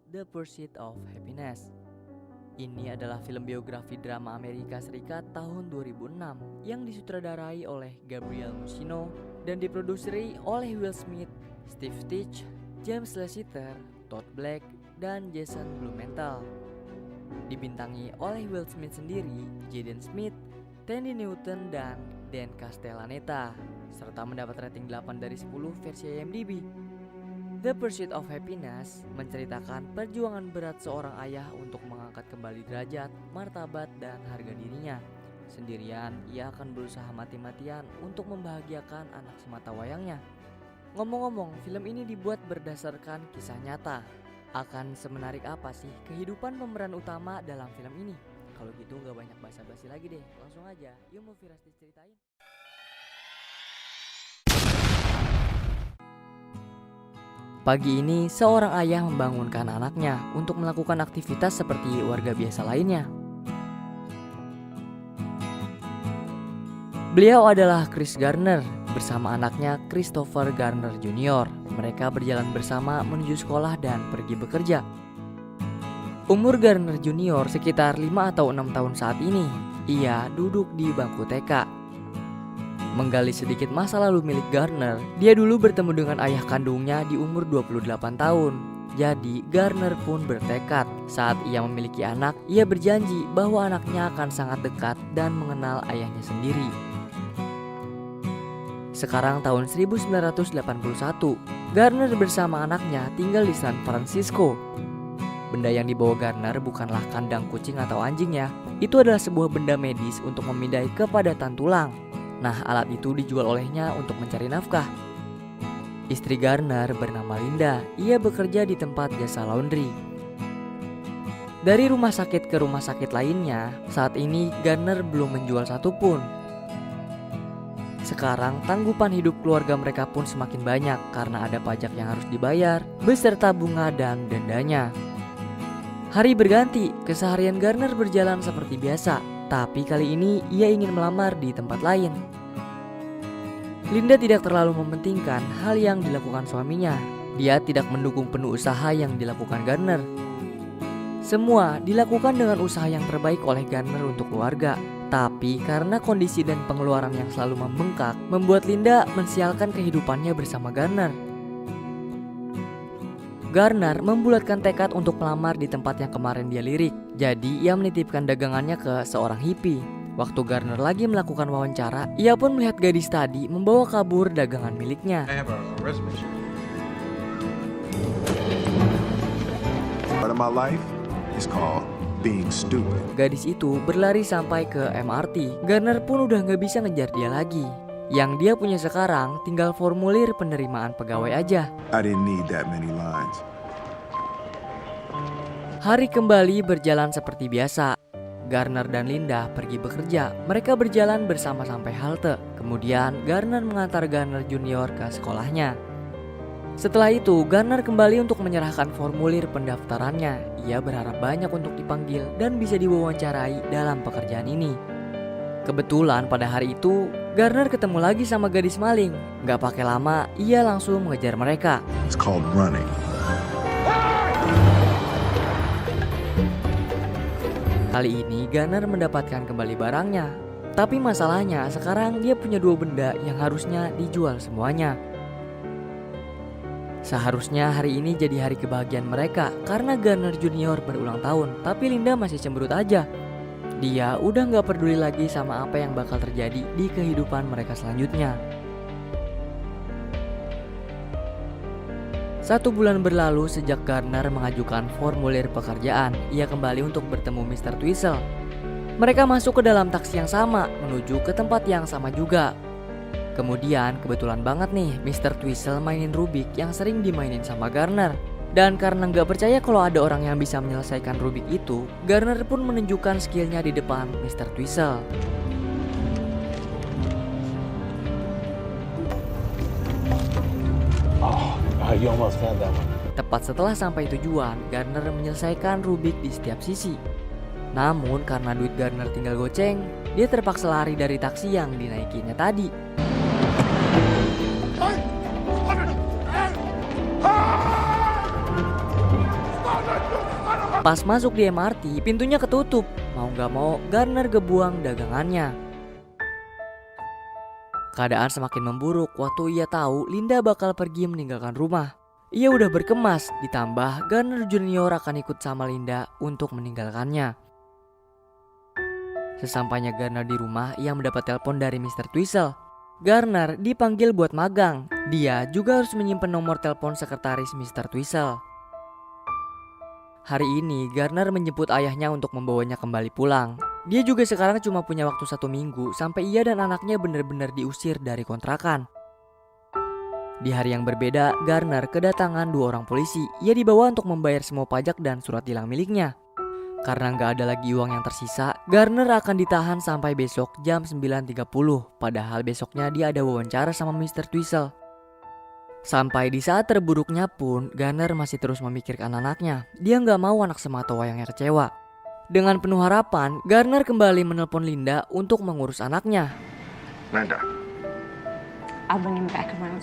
The Pursuit of Happiness. Ini adalah film biografi drama Amerika Serikat tahun 2006 yang disutradarai oleh Gabriel Musino dan diproduseri oleh Will Smith, Steve Stitch, James Lasseter, Todd Black, dan Jason Blumenthal. Dibintangi oleh Will Smith sendiri, Jaden Smith, Thandie Newton, dan Dan Castellaneta, serta mendapat rating 8 dari 10 versi IMDb. The Pursuit of Happiness menceritakan perjuangan berat seorang ayah untuk mengangkat kembali derajat, martabat, dan harga dirinya. Sendirian, ia akan berusaha mati-matian untuk membahagiakan anak semata wayangnya. Ngomong-ngomong, film ini dibuat berdasarkan kisah nyata. Akan semenarik apa sih kehidupan pemeran utama dalam film ini? Kalau gitu gak banyak basa-basi lagi deh, langsung aja, yuk mau Firastis ceritain. Pagi ini, seorang ayah membangunkan anaknya untuk melakukan aktivitas seperti warga biasa lainnya. Beliau adalah Chris Garner bersama anaknya Christopher Garner Jr. Mereka berjalan bersama menuju sekolah dan pergi bekerja. Umur Garner Jr. sekitar 5 atau 6 tahun saat ini. Ia duduk di bangku TK. Menggali sedikit masa lalu milik Garner, dia dulu bertemu dengan ayah kandungnya di umur 28 tahun. Jadi Garner pun bertekad saat ia memiliki anak, ia berjanji bahwa anaknya akan sangat dekat dan mengenal ayahnya sendiri. Sekarang tahun 1981, Garner bersama anaknya tinggal di San Francisco. Benda yang dibawa Garner bukanlah kandang kucing atau anjing ya, itu adalah sebuah benda medis untuk memindai kepadatan tulang. Nah, alat itu dijual olehnya untuk mencari nafkah. Istri Garner bernama Linda, ia bekerja di tempat jasa laundry. Dari rumah sakit ke rumah sakit lainnya, saat ini Garner belum menjual satupun. Sekarang tanggupan hidup keluarga mereka pun semakin banyak karena ada pajak yang harus dibayar, beserta bunga dan dendanya. Hari berganti, keseharian Garner berjalan seperti biasa. Tapi kali ini ia ingin melamar di tempat lain. Linda tidak terlalu mementingkan hal yang dilakukan suaminya. Dia tidak mendukung penuh usaha yang dilakukan Garner. Semua dilakukan dengan usaha yang terbaik oleh Garner untuk keluarga. Tapi karena kondisi dan pengeluaran yang selalu membengkak, membuat Linda mensialkan kehidupannya bersama Garner. Garner membulatkan tekad untuk melamar di tempat yang kemarin dia lirik. Jadi ia menitipkan dagangannya ke seorang hippie. Waktu Garner lagi melakukan wawancara, ia pun melihat gadis tadi membawa kabur dagangan miliknya. Part of my life is called being stupid. Gadis itu berlari sampai ke MRT. Garner pun udah gak bisa ngejar dia lagi. Yang dia punya sekarang tinggal formulir penerimaan pegawai aja. I didn't need that many lines. Hari kembali berjalan seperti biasa. Garner dan Linda pergi bekerja. Mereka berjalan bersama sampai halte. Kemudian Garner mengantar Garner Junior ke sekolahnya. Setelah itu Garner kembali untuk menyerahkan formulir pendaftarannya. Ia berharap banyak untuk dipanggil dan bisa diwawancarai dalam pekerjaan ini. Kebetulan pada hari itu Garner ketemu lagi sama gadis maling. Gak pakai lama, ia langsung mengejar mereka. It's called running. Kali ini Garner mendapatkan kembali barangnya. Tapi masalahnya sekarang dia punya 2 benda yang harusnya dijual semuanya. Seharusnya hari ini jadi hari kebahagiaan mereka karena Garner Junior berulang tahun. Tapi Linda masih cemberut aja. Dia udah gak peduli lagi sama apa yang bakal terjadi di kehidupan mereka selanjutnya. 1 bulan berlalu sejak Garner mengajukan formulir pekerjaan. Ia kembali untuk bertemu Mr. Twistle. Mereka masuk ke dalam taksi yang sama, menuju ke tempat yang sama juga. Kemudian kebetulan banget nih, Mr. Twistle mainin Rubik yang sering dimainin sama Garner. Dan karena gak percaya kalau ada orang yang bisa menyelesaikan Rubik itu, Garner pun menunjukkan skillnya di depan Mr. Twistle. You almost had that one. Tepat setelah sampai tujuan, Garner menyelesaikan Rubik di setiap sisi. Namun karena duit Garner tinggal goceng, dia terpaksa lari dari taksi yang dinaikinya tadi. Pas masuk di MRT, pintunya ketutup. Mau gak mau, Garner gebuang dagangannya. Keadaan semakin memburuk waktu ia tahu Linda bakal pergi meninggalkan rumah. Ia udah berkemas, ditambah Garner Junior akan ikut sama Linda untuk meninggalkannya. Sesampainya Garner di rumah, ia mendapat telepon dari Mr. Twistle. Garner dipanggil buat magang. Dia juga harus menyimpan nomor telepon sekretaris Mr. Twistle. Hari ini Garner menjemput ayahnya untuk membawanya kembali pulang. Dia juga sekarang cuma punya waktu 1 minggu sampai ia dan anaknya benar-benar diusir dari kontrakan. Di hari yang berbeda, Garner kedatangan 2 orang polisi. Ia dibawa untuk membayar semua pajak dan surat tilang miliknya. Karena nggak ada lagi uang yang tersisa, Garner akan ditahan sampai besok jam 9.30. Padahal besoknya dia ada wawancara sama Mr. Twistle. Sampai di saat terburuknya pun, Garner masih terus memikirkan anaknya. Dia nggak mau anak semata wayangnya kecewa. Dengan penuh harapan, Garner kembali menelpon Linda untuk mengurus anaknya. Linda. I'll bring him back around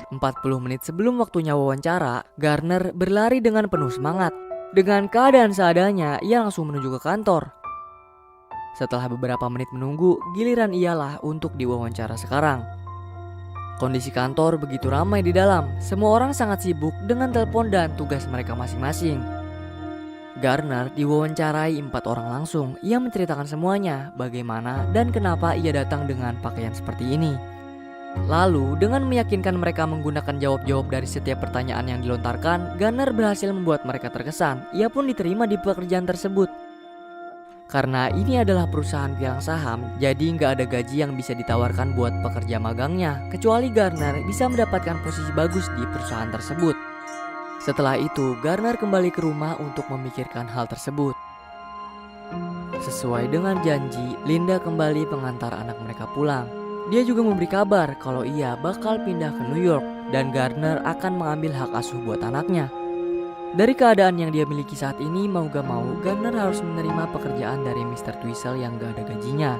6. 40 menit sebelum waktunya wawancara, Garner berlari dengan penuh semangat. Dengan keadaan seadanya, ia langsung menuju ke kantor. Setelah beberapa menit menunggu, giliran ialah untuk diwawancara sekarang. Kondisi kantor begitu ramai di dalam. Semua orang sangat sibuk dengan telepon dan tugas mereka masing-masing. Garner diwawancarai 4 orang langsung. Ia menceritakan semuanya, bagaimana dan kenapa ia datang dengan pakaian seperti ini. Lalu, dengan meyakinkan mereka menggunakan jawab-jawab dari setiap pertanyaan yang dilontarkan, Garner berhasil membuat mereka terkesan. Ia pun diterima di pekerjaan tersebut. Karena ini adalah perusahaan pialang saham, jadi nggak ada gaji yang bisa ditawarkan buat pekerja magangnya, kecuali Garner bisa mendapatkan posisi bagus di perusahaan tersebut. Setelah itu, Garner kembali ke rumah untuk memikirkan hal tersebut. Sesuai dengan janji, Linda kembali mengantar anak mereka pulang. Dia juga memberi kabar kalau ia bakal pindah ke New York dan Garner akan mengambil hak asuh buat anaknya. Dari keadaan yang dia miliki saat ini, mau gak mau Garner harus menerima pekerjaan dari Mr. Twistle yang gak ada gajinya.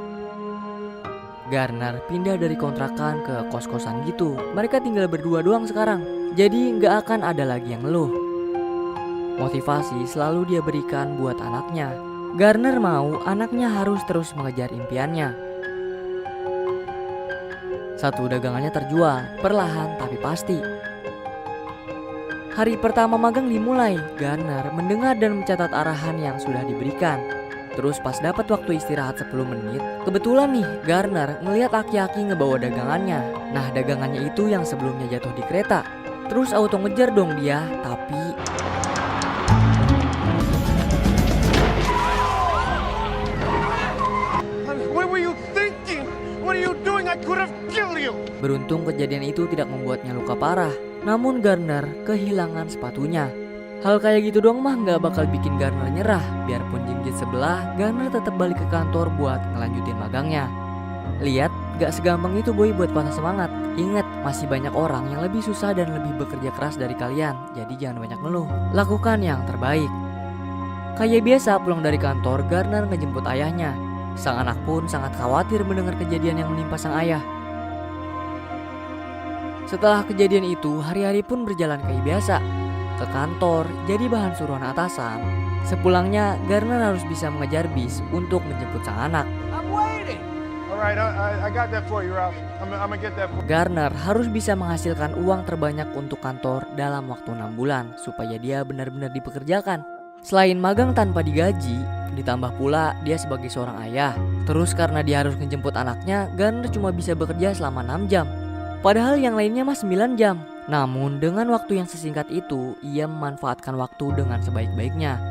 Garner pindah dari kontrakan ke kos-kosan gitu. Mereka tinggal berdua doang sekarang, jadi gak akan ada lagi yang ngeluh. Motivasi selalu dia berikan buat anaknya. Garner mau anaknya harus terus mengejar impiannya. Satu dagangannya terjual, perlahan tapi pasti. Hari pertama magang dimulai, Garner mendengar dan mencatat arahan yang sudah diberikan. Terus pas dapat waktu istirahat 10 menit, kebetulan nih Garner ngelihat aki-aki ngebawa dagangannya. Nah, dagangannya itu yang sebelumnya jatuh di kereta. Terus auto ngejar dong dia, tapi What were you thinking? What are you doing? I could have killed you. beruntung kejadian itu tidak membuatnya luka parah. Namun Garner kehilangan sepatunya. Hal kayak gitu doang mah gak bakal bikin Garner nyerah. Biarpun jinjit sebelah, Garner tetap balik ke kantor buat ngelanjutin magangnya. Lihat, gak segampang itu boy buat patah semangat. Ingat, masih banyak orang yang lebih susah dan lebih bekerja keras dari kalian. Jadi jangan banyak ngeluh, lakukan yang terbaik. Kayak biasa pulang dari kantor, Garner ngejemput ayahnya. Sang anak pun sangat khawatir mendengar kejadian yang menimpa sang ayah. Setelah kejadian itu, hari-hari pun berjalan kayak biasa. Ke kantor, jadi bahan suruhan atasan. Sepulangnya, Garner harus bisa mengejar bis untuk menjemput sang anak. I'm waiting. All right, I got that for you, Ralph. I'm gonna get that for you. Garner harus bisa menghasilkan uang terbanyak untuk kantor dalam waktu 6 bulan supaya dia benar-benar dipekerjakan. Selain magang tanpa digaji, ditambah pula dia sebagai seorang ayah. Terus karena dia harus menjemput anaknya, Garner cuma bisa bekerja selama 6 jam. Padahal yang lainnya mah 9 jam. Namun dengan waktu yang sesingkat itu, ia memanfaatkan waktu dengan sebaik-baiknya.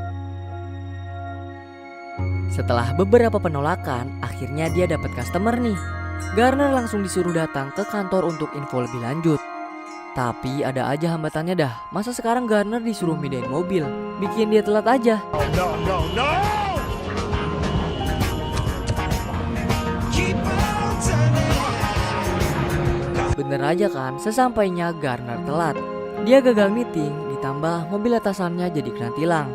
Setelah beberapa penolakan, akhirnya dia dapat customer nih. Garner langsung disuruh datang ke kantor untuk info lebih lanjut. Tapi ada aja hambatannya dah. Masa sekarang Garner disuruh mindahin mobil? Bikin dia telat aja. No, no, no! Bener aja kan, sesampainya Garner telat. Dia gagal meeting, ditambah mobil atasannya jadi kena tilang.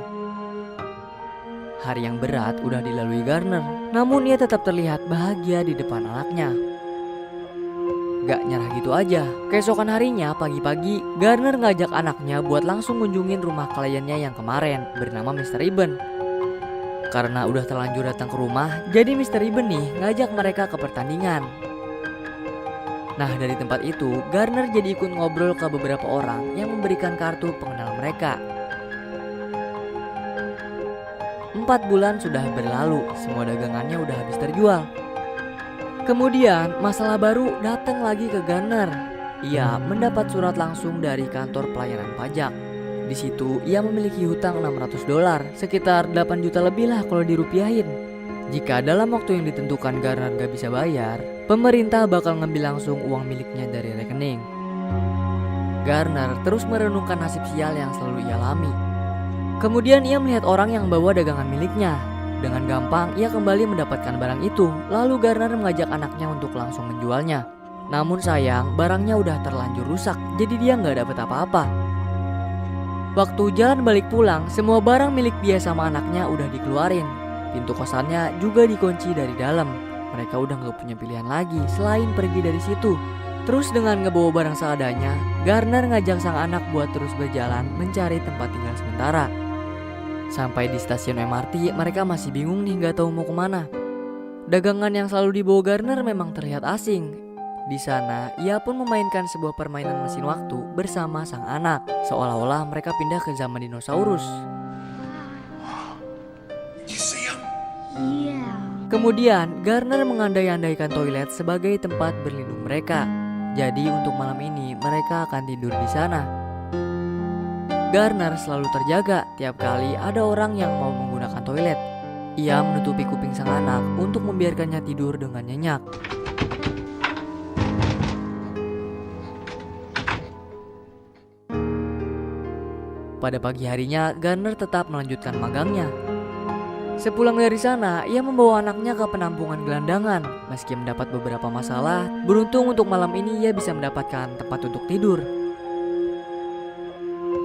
Hari yang berat udah dilalui Garner, namun ia tetap terlihat bahagia di depan anaknya. Gak nyerah gitu aja. Keesokan harinya pagi-pagi, Garner ngajak anaknya buat langsung ngunjungin rumah kliennya yang kemarin bernama Mr. Eben. Karena udah terlanjur datang ke rumah, jadi Mr. Eben nih ngajak mereka ke pertandingan. Nah dari tempat itu, Garner jadi ikut ngobrol ke beberapa orang yang memberikan kartu pengenal mereka. 4 bulan sudah berlalu, semua dagangannya udah habis terjual. Kemudian masalah baru datang lagi ke Garner. Ia mendapat surat langsung dari kantor pelayanan pajak. Di situ ia memiliki hutang $600, sekitar 8 juta lebih lah kalau dirupiahin. Jika dalam waktu yang ditentukan Garner gak bisa bayar, pemerintah bakal ngambil langsung uang miliknya dari rekening. Garner terus merenungkan nasib sial yang selalu ia alami. Kemudian ia melihat orang yang bawa dagangan miliknya. Dengan gampang ia kembali mendapatkan barang itu. Lalu Garner mengajak anaknya untuk langsung menjualnya. Namun sayang, barangnya udah terlanjur rusak, jadi dia gak dapat apa-apa. Waktu jalan balik pulang, semua barang milik dia sama anaknya udah dikeluarin. Pintu kosannya juga dikunci dari dalam. Mereka udah gak punya pilihan lagi selain pergi dari situ. Terus dengan ngebawa barang seadanya, Garner ngajak sang anak buat terus berjalan mencari tempat tinggal sementara. Sampai di stasiun MRT, mereka masih bingung nih gak tahu mau kemana. Dagangan yang selalu dibawa Garner memang terlihat asing. Di sana, ia pun memainkan sebuah permainan mesin waktu bersama sang anak, seolah-olah mereka pindah ke zaman dinosaurus. Kemudian, Garner mengandai-andaikan toilet sebagai tempat berlindung mereka. Jadi untuk malam ini mereka akan tidur di sana. Garner selalu terjaga tiap kali ada orang yang mau menggunakan toilet. Ia menutupi kuping sang anak untuk membiarkannya tidur dengan nyenyak. Pada pagi harinya, Garner tetap melanjutkan magangnya. Sepulang dari sana, ia membawa anaknya ke penampungan gelandangan. Meski mendapat beberapa masalah, beruntung untuk malam ini ia bisa mendapatkan tempat untuk tidur.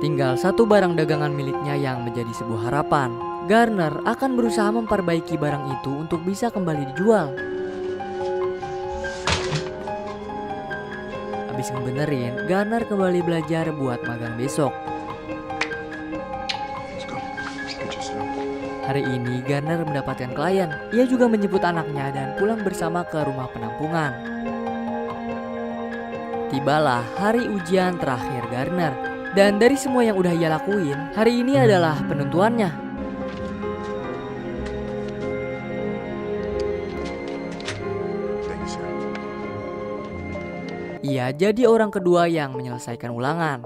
Tinggal satu barang dagangan miliknya yang menjadi sebuah harapan. Garner akan berusaha memperbaiki barang itu untuk bisa kembali dijual. Habis ngebenerin, Garner kembali belajar buat magang besok. Hari ini Garner mendapatkan klien. Ia juga menjemput anaknya dan pulang bersama ke rumah penampungan. Tibalah hari ujian terakhir Garner. Dan dari semua yang udah ia lakuin, hari ini adalah penentuannya. Ia jadi orang kedua yang menyelesaikan ulangan.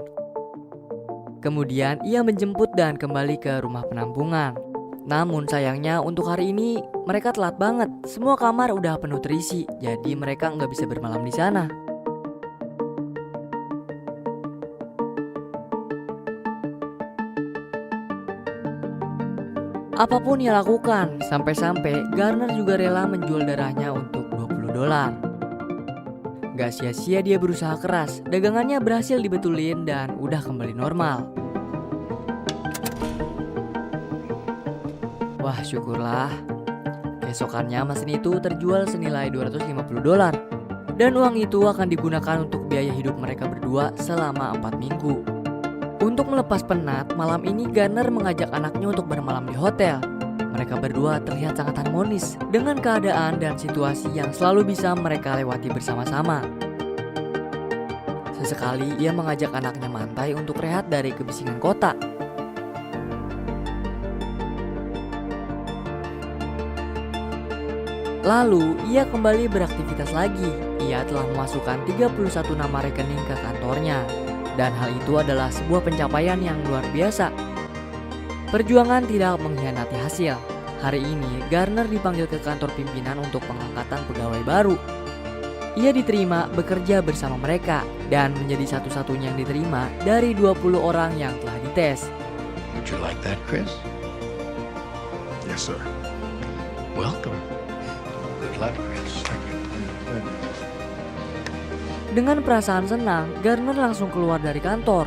Kemudian ia menjemput dan kembali ke rumah penampungan. Namun sayangnya untuk hari ini mereka telat banget. Semua kamar udah penuh terisi, jadi mereka nggak bisa bermalam di sana. Apapun ia lakukan, sampai-sampai Garner juga rela menjual darahnya untuk $20. Gak sia-sia dia berusaha keras, dagangannya berhasil dibetulin dan udah kembali normal. Wah syukurlah. Keesokannya mesin itu terjual senilai $250. Dan uang itu akan digunakan untuk biaya hidup mereka berdua selama 4 minggu. Untuk melepas penat, malam ini Garner mengajak anaknya untuk bermalam di hotel. Mereka berdua terlihat sangat harmonis dengan keadaan dan situasi yang selalu bisa mereka lewati bersama-sama. Sesekali ia mengajak anaknya mantai untuk rehat dari kebisingan kota. Lalu ia kembali beraktivitas lagi. Ia telah memasukkan 31 nama rekening ke kantornya. Dan hal itu adalah sebuah pencapaian yang luar biasa. Perjuangan tidak mengkhianati hasil. Hari ini Garner dipanggil ke kantor pimpinan untuk pengangkatan pegawai baru. Ia diterima bekerja bersama mereka dan menjadi satu-satunya yang diterima dari 20 orang yang telah dites. Would you like that, Chris? Yes, sir. Welcome. Good luck, Chris. Dengan perasaan senang, Garner langsung keluar dari kantor.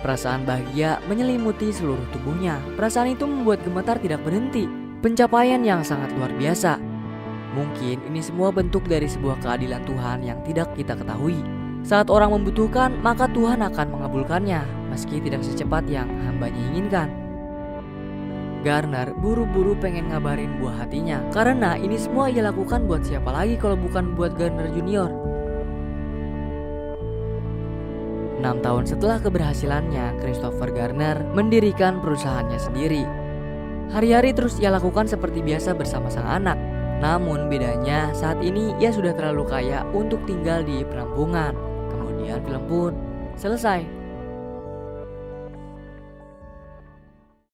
Perasaan bahagia menyelimuti seluruh tubuhnya. Perasaan itu membuat gemetar tidak berhenti. Pencapaian yang sangat luar biasa. Mungkin ini semua bentuk dari sebuah keadilan Tuhan yang tidak kita ketahui. Saat orang membutuhkan, maka Tuhan akan mengabulkannya, meski tidak secepat yang hambanya inginkan. Garner buru-buru pengen ngabarin buah hatinya, karena ini semua ia lakukan buat siapa lagi kalau bukan buat Garner Junior. 6 tahun setelah keberhasilannya, Christopher Garner mendirikan perusahaannya sendiri. Hari-hari terus ia lakukan seperti biasa bersama sang anak. Namun bedanya saat ini ia sudah terlalu kaya untuk tinggal di penampungan. Kemudian film pun selesai.